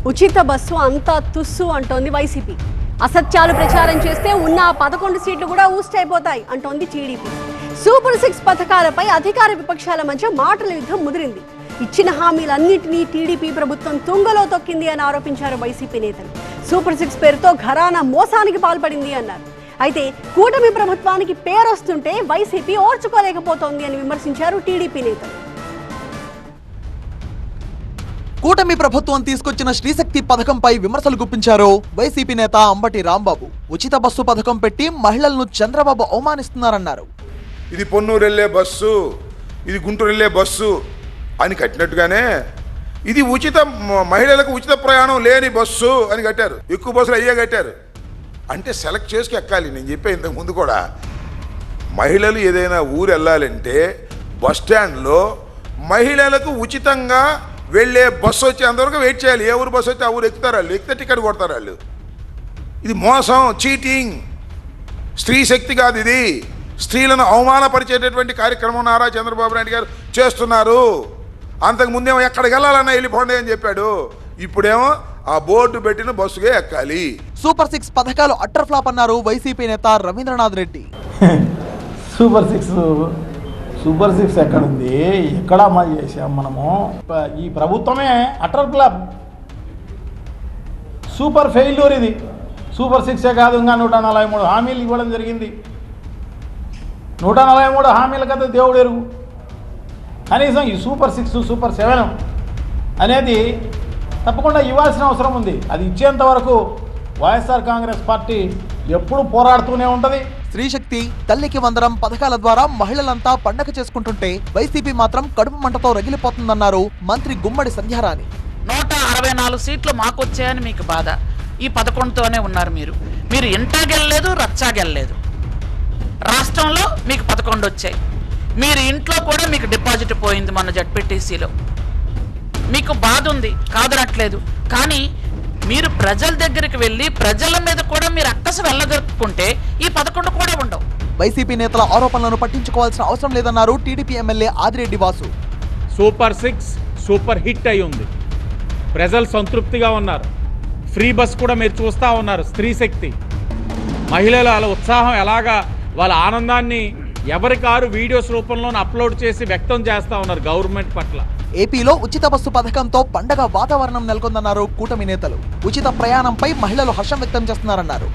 ఉచిత బస్సు అంతా తుస్సు అంటోంది వైసీపీ. అసత్యాలు ప్రచారం చేస్తే ఉన్న 11 సీట్లు కూడా ఊస్టైపోతాయి అంటోంది టీడీపీ. సూపర్ 6 పథకాలపై అధికార విపక్షాల మధ్య మాటల యుద్ధం ముదిరింది. ఇచ్చిన హామీలన్నింటినీ టీడీపీ ప్రభుత్వం తుంగలో తొక్కింది అని ఆరోపించారు వైసీపీ నేతలు. సూపర్ 6 పేరుతో ఘరానా మోసానికి పాల్పడింది అన్నారు. అయితే కూటమి ప్రభుత్వానికి పేరొస్తుంటే వైసీపీ ఓర్చుకోలేకపోతోంది అని విమర్శించారు టీడీపీ నేతలు. కూటమి ప్రభుత్వం తీసుకొచ్చిన శ్రీశక్తి పథకంపై విమర్శలు గుప్పించారు వైసీపీ నేత అంబటి రాంబాబు. ఉచిత బస్సు పథకం పెట్టి మహిళలను చంద్రబాబు అవమానిస్తున్నారన్నారు. ఇది పొన్నూరు వెళ్లే బస్సు, ఇది గుంటూరు వెళ్లే బస్సు అని కట్టినట్టుగానే ఇది మహిళలకు ఉచిత ప్రయాణం లేని బస్సు అని కట్టారు. ఎక్కువ బస్సులు అయ్యే కట్టారు. అంటే సెలెక్ట్ చేసుకు ఎక్కాలి. నేను చెప్పే ఇంతకు ముందు కూడా మహిళలు ఏదైనా ఊరు వెళ్ళాలంటే బస్ స్టాండ్లో మహిళలకు ఉచితంగా వెళ్ళే బస్సు వచ్చి అంతవరకు వెయిట్ చేయాలి. ఏ ఊరు బస్సు వచ్చి ఆ ఊరు ఎక్కుతారు, వాళ్ళు ఎక్కితే టికెట్ కొడతారు వాళ్ళు. ఇది మోసం, చీటింగ్. స్త్రీ శక్తి కాదు ఇది. స్త్రీలను అవమానపరిచేటటువంటి కార్యక్రమం నారా చంద్రబాబు నాయుడు గారు చేస్తున్నారు. అంతకుముందేమో ఎక్కడికి వెళ్ళాలన్నా వెళ్ళిపోండి అని చెప్పాడు. ఇప్పుడేమో ఆ బోర్డు పెట్టిన బస్సుగా ఎక్కాలి. సూపర్ 6 పథకాలు అట్టర్ ఫ్లాప్ అన్నారు వైసీపీ నేత రవీంద్రనాథ్ రెడ్డి. సూపర్ సిక్స్ ఎక్కడుంది, ఎక్కడ అమలు చేసాం మనము? ఈ ప్రభుత్వమే అటర్ ఫ్లాప్, సూపర్ ఫెయిల్యూర్. ఇది సూపర్ 6 కాదు, ఇంకా 143 హామీలు ఇవ్వడం జరిగింది. 143 హామీల కదా దేవుడు ఎరుగు. కనీసం ఈ సూపర్ 6, సూపర్ 7 అనేది తప్పకుండా ఇవ్వాల్సిన అవసరం ఉంది. అది ఇచ్చేంత వరకు వైఎస్ఆర్ కాంగ్రెస్ పార్టీ ఎప్పుడు పోరాడుతూనే ఉంటుంది. స్త్రీశక్తి, తల్లికి వందనం పథకాల ద్వారా మహిళలంతా పండగ చేసుకుంటుంటే వైసీపీ మాత్రం కడుపు మంటతో రగిలిపోతుందన్నారు మంత్రి గుమ్మడి సంధ్యారాణి. 164 సీట్లు మాకు వచ్చాయని మీకు బాధ. ఈ 11తోనే ఉన్నారు మీరు ఇంటాగెళ్ళలేదు, రచ్చాగెళ్ళలేదు. రాష్ట్రంలో మీకు 11 వచ్చాయి. మీరు ఇంట్లో కూడా మీకు డిపాజిట్ పోయింది మొన్న జడ్పీటీసీలో. మీకు బాధ ఉంది, కాదనట్లేదు. కానీ మీరు ప్రజల దగ్గరికి వెళ్ళి ప్రజల మీద కూడా మీరు అక్కసు వెళ్ళగొట్టుకుంటే ఈ 11 కూడా ఉండవు. వైసీపీ నేతల ఆరోపణలను పట్టించుకోవాల్సిన అవసరం లేదన్నారు TDP MLA Adireddy Vasu. Super 6 super hit అయి ఉంది. ప్రజలు సంతృప్తిగా ఉన్నారు. ఫ్రీ బస్ కూడా మీరు చూస్తూ ఉన్నారు. స్త్రీ శక్తి, మహిళల ఉత్సాహం ఎలాగా, వాళ్ళ ఆనందాన్ని ఎవరికారు వీడియోస్ రూపంలో అప్లోడ్ చేసి వ్యక్తం చేస్తూ ఉన్నారు గవర్నమెంట్ పట్ల. ఏపీలో ఉచిత బస్సు పథకంతో పండగ వాతావరణం నెలకొందన్నారు కూటమి నేతలు. ఉచిత ప్రయాణంపై మహిళలు హర్షం వ్యక్తం చేస్తున్నారన్నారు.